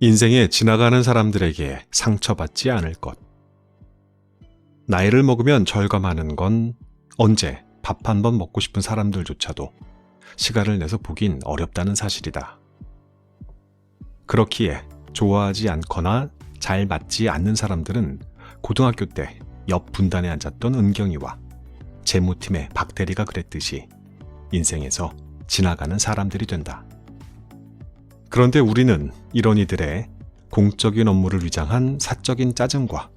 인생에 지나가는 사람들에게 상처받지 않을 것. 나이를 먹으면 절감하는 건 언제 밥 한 번 먹고 싶은 사람들조차도 시간을 내서 보긴 어렵다는 사실이다. 그렇기에 좋아하지 않거나 잘 맞지 않는 사람들은 고등학교 때 옆 분단에 앉았던 은경이와 재무팀의 박대리가 그랬듯이 인생에서 지나가는 사람들이 된다. 그런데 우리는 이런 이들의 공적인 업무를 위장한 사적인 짜증과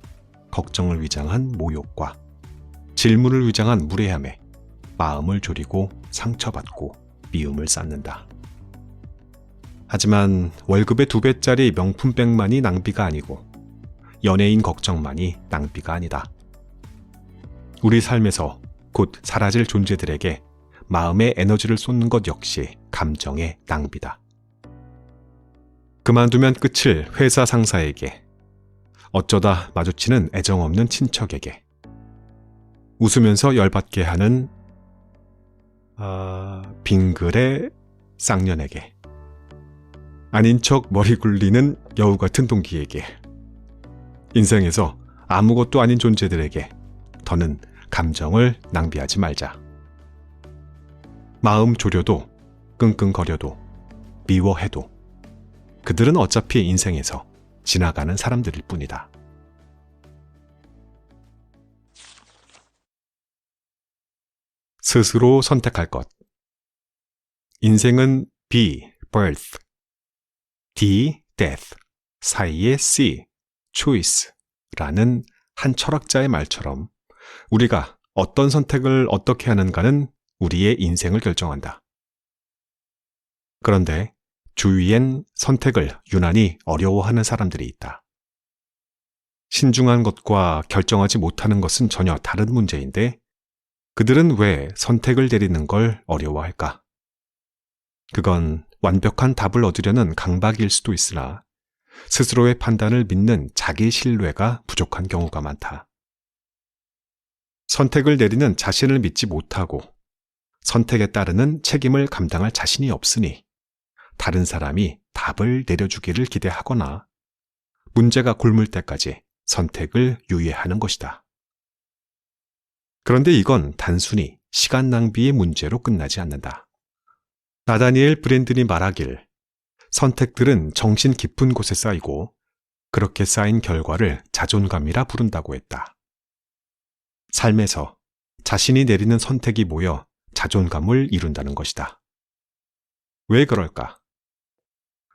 걱정을 위장한 모욕과 질문을 위장한 무례함에 마음을 졸이고 상처받고 미움을 쌓는다. 하지만 월급의 2배짜리 명품백만이 낭비가 아니고 연예인 걱정만이 낭비가 아니다. 우리 삶에서 곧 사라질 존재들에게 마음의 에너지를 쏟는 것 역시 감정의 낭비다. 그만두면 끝을 회사 상사에게, 어쩌다 마주치는 애정없는 친척에게, 웃으면서 열받게 하는 빙글의 쌍년에게, 아닌 척 머리 굴리는 여우 같은 동기에게, 인생에서 아무것도 아닌 존재들에게 더는 감정을 낭비하지 말자. 마음 졸여도 끙끙거려도 미워해도 그들은 어차피 인생에서 지나가는 사람들일 뿐이다. 스스로 선택할 것. 인생은 B, birth, D, death 사이의 C, choice라는 한 철학자의 말처럼 우리가 어떤 선택을 어떻게 하는가는 우리의 인생을 결정한다. 그런데 주위엔 선택을 유난히 어려워하는 사람들이 있다. 신중한 것과 결정하지 못하는 것은 전혀 다른 문제인데 그들은 왜 선택을 내리는 걸 어려워할까? 그건 완벽한 답을 얻으려는 강박일 수도 있으나 스스로의 판단을 믿는 자기 신뢰가 부족한 경우가 많다. 선택을 내리는 자신을 믿지 못하고 선택에 따르는 책임을 감당할 자신이 없으니 다른 사람이 답을 내려주기를 기대하거나 문제가 곪을 때까지 선택을 유예하는 것이다. 그런데 이건 단순히 시간 낭비의 문제로 끝나지 않는다. 나다니엘 브랜든이 말하길 선택들은 정신 깊은 곳에 쌓이고 그렇게 쌓인 결과를 자존감이라 부른다고 했다. 삶에서 자신이 내리는 선택이 모여 자존감을 이룬다는 것이다. 왜 그럴까?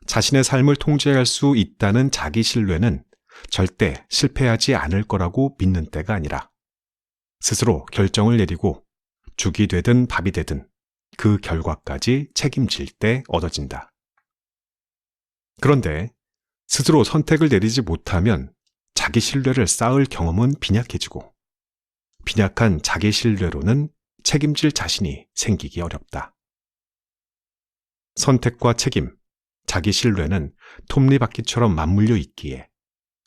자신의 삶을 통제할 수 있다는 자기 신뢰는 절대 실패하지 않을 거라고 믿는 때가 아니라 스스로 결정을 내리고 죽이 되든 밥이 되든 그 결과까지 책임질 때 얻어진다. 그런데 스스로 선택을 내리지 못하면 자기 신뢰를 쌓을 경험은 빈약해지고 빈약한 자기 신뢰로는 책임질 자신이 생기기 어렵다. 선택과 책임, 자기 신뢰는 톱니바퀴처럼 맞물려 있기에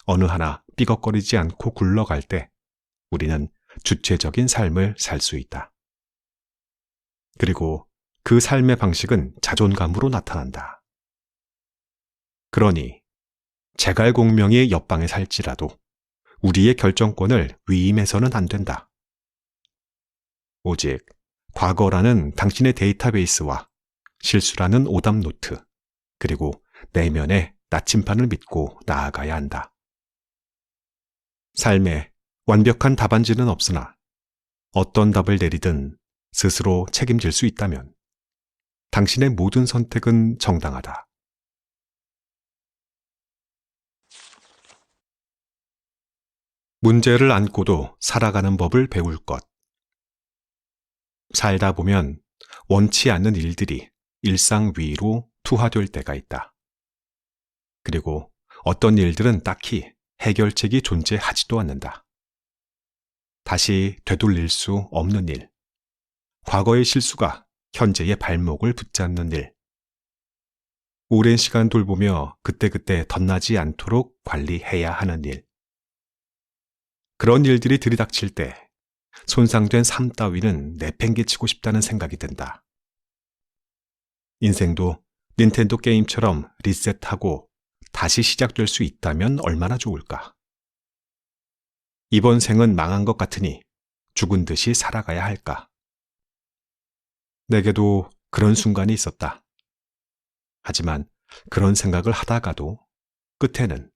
어느 하나 삐걱거리지 않고 굴러갈 때 우리는 주체적인 삶을 살 수 있다. 그리고 그 삶의 방식은 자존감으로 나타난다. 그러니 제갈공명의 옆방에 살지라도 우리의 결정권을 위임해서는 안 된다. 오직 과거라는 당신의 데이터베이스와 실수라는 오답 노트, 그리고 내면의 나침판을 믿고 나아가야 한다. 삶에 완벽한 답안지는 없으나 어떤 답을 내리든 스스로 책임질 수 있다면 당신의 모든 선택은 정당하다. 문제를 안고도 살아가는 법을 배울 것. 살다 보면 원치 않는 일들이 일상 위로 투하될 때가 있다. 그리고 어떤 일들은 딱히 해결책이 존재하지도 않는다. 다시 되돌릴 수 없는 일, 과거의 실수가 현재의 발목을 붙잡는 일, 오랜 시간 돌보며 그때그때 덧나지 않도록 관리해야 하는 일. 그런 일들이 들이닥칠 때 손상된 삶 따위는 내팽개치고 싶다는 생각이 든다. 인생도 닌텐도 게임처럼 리셋하고 다시 시작될 수 있다면 얼마나 좋을까? 이번 생은 망한 것 같으니 죽은 듯이 살아가야 할까? 내게도 그런 순간이 있었다. 하지만 그런 생각을 하다가도 끝에는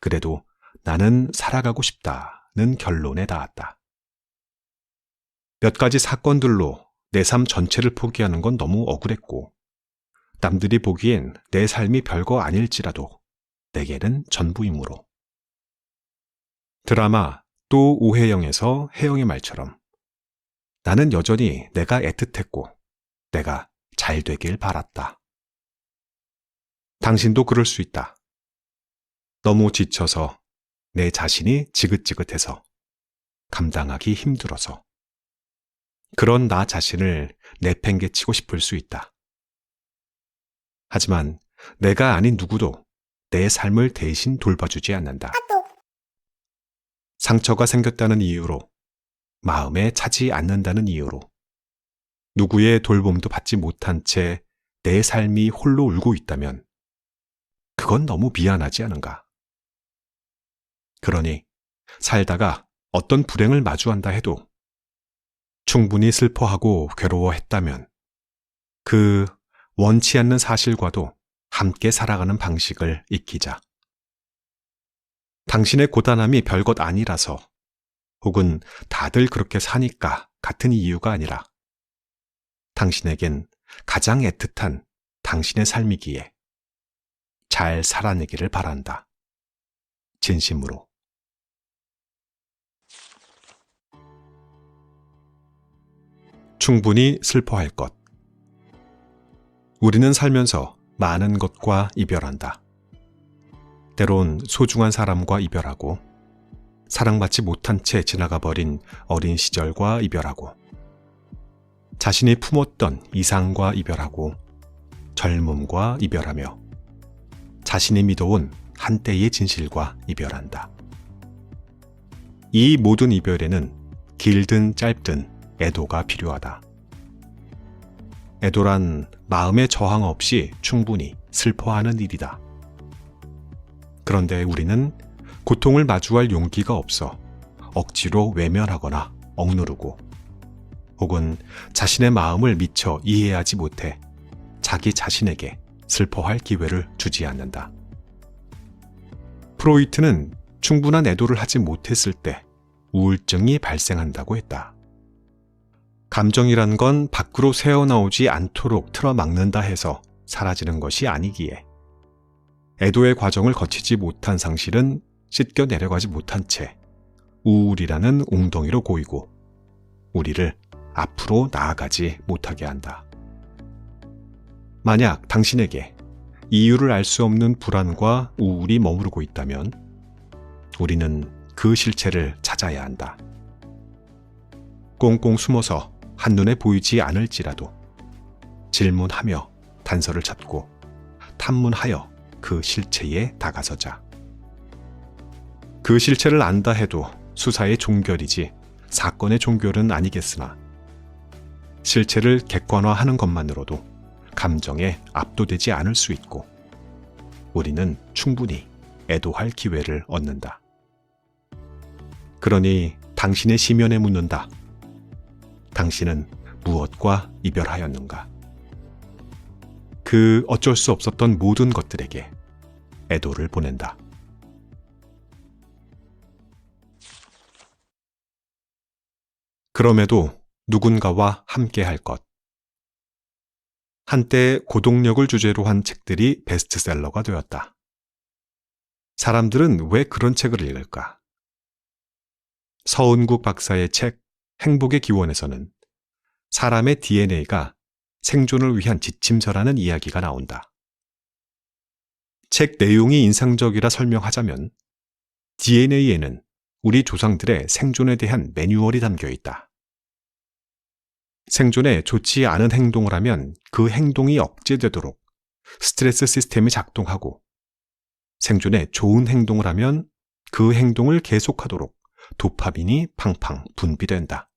그래도 나는 살아가고 싶다는 결론에 닿았다. 몇 가지 사건들로 내 삶 전체를 포기하는 건 너무 억울했고, 남들이 보기엔 내 삶이 별거 아닐지라도 내게는 전부이므로. 드라마 또 오해영에서 혜영의 말처럼 나는 여전히 내가 애틋했고 내가 잘 되길 바랐다. 당신도 그럴 수 있다. 너무 지쳐서 내 자신이 지긋지긋해서 감당하기 힘들어서 그런 나 자신을 내팽개치고 싶을 수 있다. 하지만 내가 아닌 누구도 내 삶을 대신 돌봐주지 않는다. 상처가 생겼다는 이유로, 마음에 차지 않는다는 이유로, 누구의 돌봄도 받지 못한 채 내 삶이 홀로 울고 있다면 그건 너무 미안하지 않은가? 그러니 살다가 어떤 불행을 마주한다 해도 충분히 슬퍼하고 괴로워했다면 그 원치 않는 사실과도 함께 살아가는 방식을 익히자. 당신의 고단함이 별것 아니라서 혹은 다들 그렇게 사니까 같은 이유가 아니라 당신에겐 가장 애틋한 당신의 삶이기에 잘 살아내기를 바란다. 진심으로. 충분히 슬퍼할 것. 우리는 살면서 많은 것과 이별한다. 때론 소중한 사람과 이별하고, 사랑받지 못한 채 지나가 버린 어린 시절과 이별하고, 자신이 품었던 이상과 이별하고, 젊음과 이별하며, 자신이 믿어온 한때의 진실과 이별한다. 이 모든 이별에는 길든 짧든 애도가 필요하다. 애도란 마음의 저항 없이 충분히 슬퍼하는 일이다. 그런데 우리는 고통을 마주할 용기가 없어 억지로 외면하거나 억누르고, 혹은 자신의 마음을 미처 이해하지 못해 자기 자신에게 슬퍼할 기회를 주지 않는다. 프로이트는 충분한 애도를 하지 못했을 때 우울증이 발생한다고 했다. 감정이란 건 밖으로 새어나오지 않도록 틀어막는다 해서 사라지는 것이 아니기에 애도의 과정을 거치지 못한 상실은 씻겨 내려가지 못한 채 우울이라는 웅덩이로 고이고 우리를 앞으로 나아가지 못하게 한다. 만약 당신에게 이유를 알 수 없는 불안과 우울이 머무르고 있다면 우리는 그 실체를 찾아야 한다. 꽁꽁 숨어서 한눈에 보이지 않을지라도 질문하며 단서를 찾고 탐문하여 그 실체에 다가서자. 그 실체를 안다 해도 수사의 종결이지 사건의 종결은 아니겠으나 실체를 객관화하는 것만으로도 감정에 압도되지 않을 수 있고 우리는 충분히 애도할 기회를 얻는다. 그러니 당신의 심연에 묻는다. 당신은 무엇과 이별하였는가? 그 어쩔 수 없었던 모든 것들에게 애도를 보낸다. 그럼에도 누군가와 함께할 것. 한때 고독력을 주제로 한 책들이 베스트셀러가 되었다. 사람들은 왜 그런 책을 읽을까? 서은국 박사의 책 행복의 기원에서는 사람의 DNA가 생존을 위한 지침서라는 이야기가 나온다. 책 내용이 인상적이라 설명하자면 DNA에는 우리 조상들의 생존에 대한 매뉴얼이 담겨 있다. 생존에 좋지 않은 행동을 하면 그 행동이 억제되도록 스트레스 시스템이 작동하고, 생존에 좋은 행동을 하면 그 행동을 계속하도록 도파민이 팡팡 분비된다.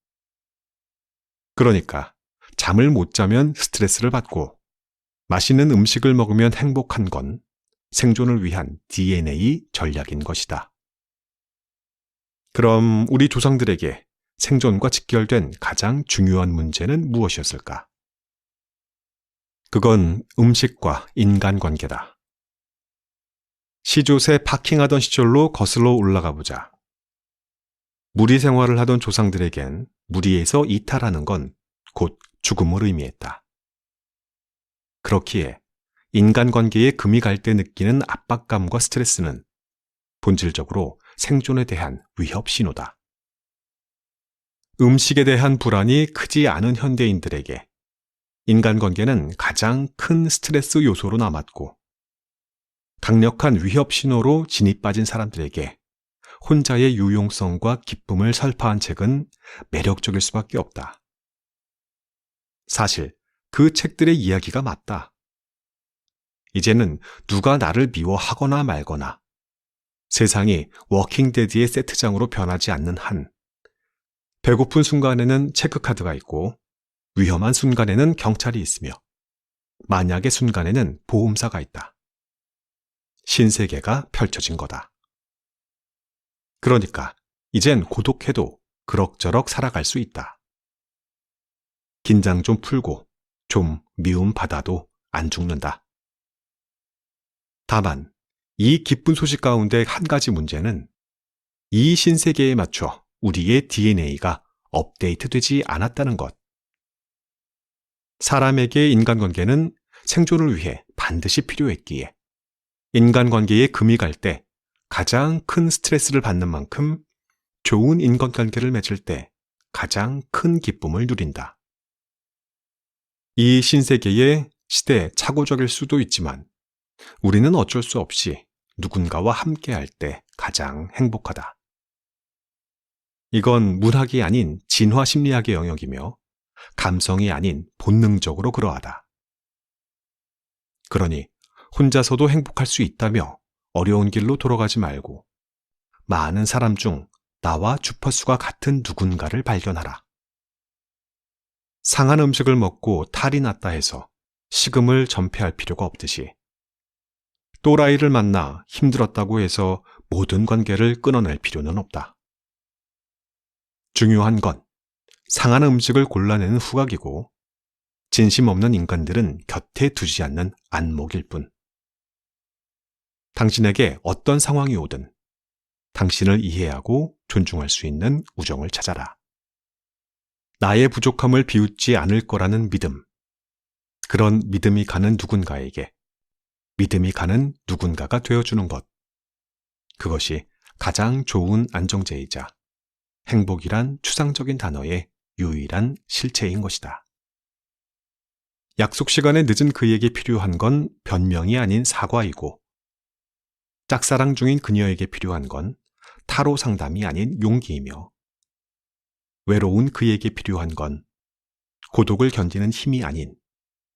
그러니까 잠을 못 자면 스트레스를 받고 맛있는 음식을 먹으면 행복한 건 생존을 위한 DNA 전략인 것이다. 그럼 우리 조상들에게 생존과 직결된 가장 중요한 문제는 무엇이었을까? 그건 음식과 인간관계다. 시조새 파킹하던 시절로 거슬러 올라가 보자. 무리 생활을 하던 조상들에겐 무리에서 이탈하는 건 곧 죽음을 의미했다. 그렇기에 인간관계에 금이 갈 때 느끼는 압박감과 스트레스는 본질적으로 생존에 대한 위협 신호다. 음식에 대한 불안이 크지 않은 현대인들에게 인간관계는 가장 큰 스트레스 요소로 남았고, 강력한 위협 신호로 진이 빠진 사람들에게 혼자의 유용성과 기쁨을 설파한 책은 매력적일 수밖에 없다. 사실 그 책들의 이야기가 맞다. 이제는 누가 나를 미워하거나 말거나 세상이 워킹데드의 세트장으로 변하지 않는 한, 배고픈 순간에는 체크카드가 있고 위험한 순간에는 경찰이 있으며 만약의 순간에는 보험사가 있다. 신세계가 펼쳐진 거다. 그러니까 이젠 고독해도 그럭저럭 살아갈 수 있다. 긴장 좀 풀고 좀 미움 받아도 안 죽는다. 다만 이 기쁜 소식 가운데 한 가지 문제는 이 신세계에 맞춰 우리의 DNA가 업데이트되지 않았다는 것. 사람에게 인간관계는 생존을 위해 반드시 필요했기에 인간관계에 금이 갈 때 가장 큰 스트레스를 받는 만큼 좋은 인간관계를 맺을 때 가장 큰 기쁨을 누린다. 이 신세계의 시대에 착오적일 수도 있지만 우리는 어쩔 수 없이 누군가와 함께할 때 가장 행복하다. 이건 문학이 아닌 진화 심리학의 영역이며 감성이 아닌 본능적으로 그러하다. 그러니 혼자서도 행복할 수 있다며 어려운 길로 돌아가지 말고 많은 사람 중 나와 주파수가 같은 누군가를 발견하라. 상한 음식을 먹고 탈이 났다 해서 식음을 전폐할 필요가 없듯이 또라이를 만나 힘들었다고 해서 모든 관계를 끊어낼 필요는 없다. 중요한 건 상한 음식을 골라내는 후각이고 진심 없는 인간들은 곁에 두지 않는 안목일 뿐. 당신에게 어떤 상황이 오든 당신을 이해하고 존중할 수 있는 우정을 찾아라. 나의 부족함을 비웃지 않을 거라는 믿음. 그런 믿음이 가는 누군가에게 믿음이 가는 누군가가 되어주는 것. 그것이 가장 좋은 안정제이자 행복이란 추상적인 단어의 유일한 실체인 것이다. 약속 시간에 늦은 그에게 필요한 건 변명이 아닌 사과이고, 짝사랑 중인 그녀에게 필요한 건 타로 상담이 아닌 용기이며, 외로운 그에게 필요한 건 고독을 견디는 힘이 아닌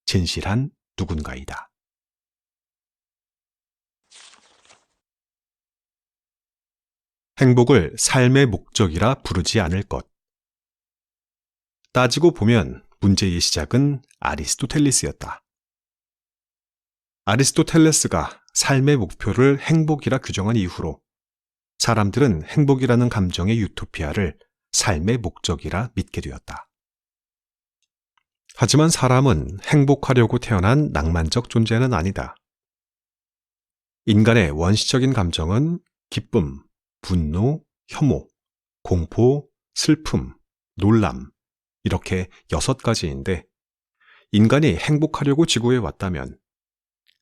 진실한 누군가이다. 행복을 삶의 목적이라 부르지 않을 것. 따지고 보면 문제의 시작은 아리스토텔레스였다. 아리스토텔레스가 삶의 목표를 행복이라 규정한 이후로 사람들은 행복이라는 감정의 유토피아를 삶의 목적이라 믿게 되었다. 하지만 사람은 행복하려고 태어난 낭만적 존재는 아니다. 인간의 원시적인 감정은 기쁨, 분노, 혐오, 공포, 슬픔, 놀람, 이렇게 6가지인데, 인간이 행복하려고 지구에 왔다면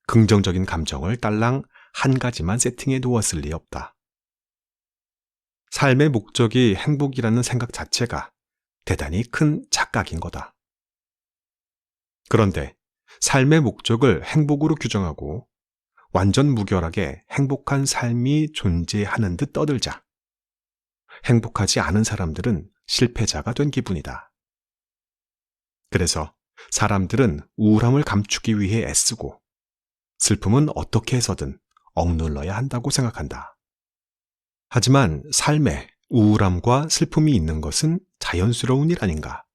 긍정적인 감정을 딸랑 한 가지만 세팅해 두었을 리 없다. 삶의 목적이 행복이라는 생각 자체가 대단히 큰 착각인 거다. 그런데 삶의 목적을 행복으로 규정하고 완전 무결하게 행복한 삶이 존재하는 듯 떠들자 행복하지 않은 사람들은 실패자가 된 기분이다. 그래서 사람들은 우울함을 감추기 위해 애쓰고 슬픔은 어떻게 해서든 억눌러야 한다고 생각한다. 하지만 삶에 우울함과 슬픔이 있는 것은 자연스러운 일 아닌가?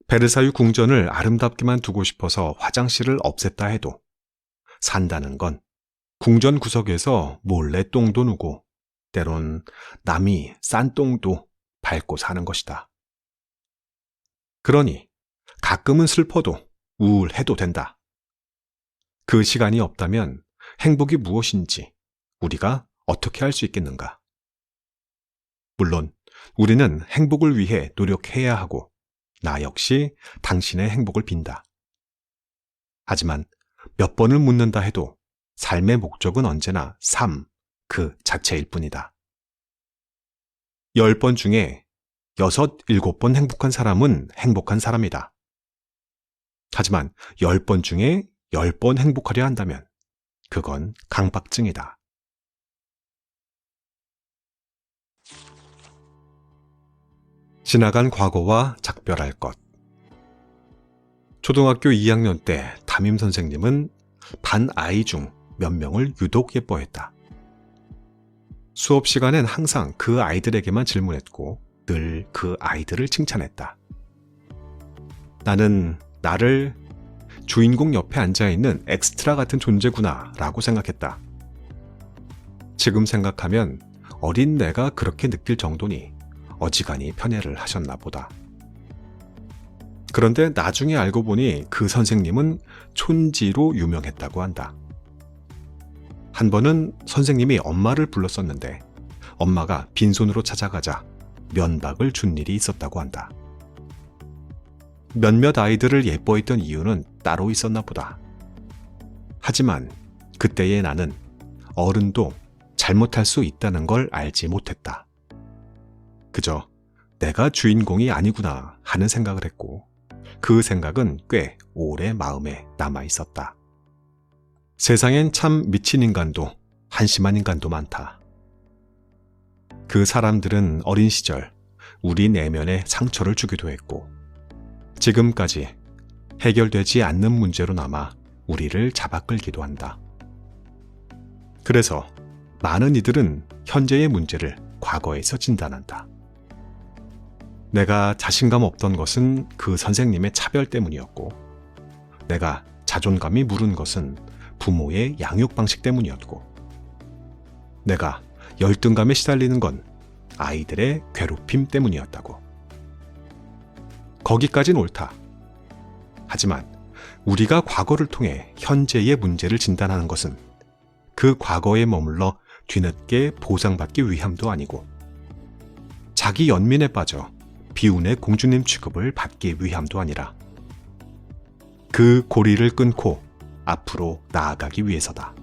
베르사유 궁전을 아름답게만 두고 싶어서 화장실을 없앴다 해도 산다는 건 궁전 구석에서 몰래 똥도 누고 때론 남이 싼 똥도 밟고 사는 것이다. 그러니 가끔은 슬퍼도 우울해도 된다. 그 시간이 없다면 행복이 무엇인지 우리가 어떻게 할 수 있겠는가? 물론 우리는 행복을 위해 노력해야 하고 나 역시 당신의 행복을 빈다. 하지만 몇 번을 묻는다 해도 삶의 목적은 언제나 삶 그 자체일 뿐이다. 10번 중에 6, 7번 행복한 사람은 행복한 사람이다. 하지만 10번 중에 10번 행복하려 한다면 그건 강박증이다. 지나간 과거와 작별할 것. 초등학교 2학년 때 담임 선생님은 반 아이 중 몇 명을 유독 예뻐했다. 수업 시간엔 항상 그 아이들에게만 질문했고 늘 그 아이들을 칭찬했다. 나는 나를 주인공 옆에 앉아있는 엑스트라 같은 존재구나 라고 생각했다. 지금 생각하면 어린 내가 그렇게 느낄 정도니 어지간히 편애를 하셨나 보다. 그런데 나중에 알고 보니 그 선생님은 촌지로 유명했다고 한다. 한 번은 선생님이 엄마를 불렀었는데 엄마가 빈손으로 찾아가자 면박을 준 일이 있었다고 한다. 몇몇 아이들을 예뻐했던 이유는 따로 있었나 보다. 하지만 그때의 나는 어른도 잘못할 수 있다는 걸 알지 못했다. 그저 내가 주인공이 아니구나 하는 생각을 했고 그 생각은 꽤 오래 마음에 남아 있었다. 세상엔 참 미친 인간도 한심한 인간도 많다. 그 사람들은 어린 시절 우리 내면에 상처를 주기도 했고 지금까지 해결되지 않는 문제로 남아 우리를 잡아끌기도 한다. 그래서 많은 이들은 현재의 문제를 과거에서 진단한다. 내가 자신감 없던 것은 그 선생님의 차별 때문이었고 내가 자존감이 무른 것은 부모의 양육 방식 때문이었고 내가 열등감에 시달리는 건 아이들의 괴롭힘 때문이었다고. 거기까진 옳다. 하지만 우리가 과거를 통해 현재의 문제를 진단하는 것은 그 과거에 머물러 뒤늦게 보상받기 위함도 아니고 자기 연민에 빠져 비운의 공주님 취급을 받기 위함도 아니라 그 고리를 끊고 앞으로 나아가기 위해서다.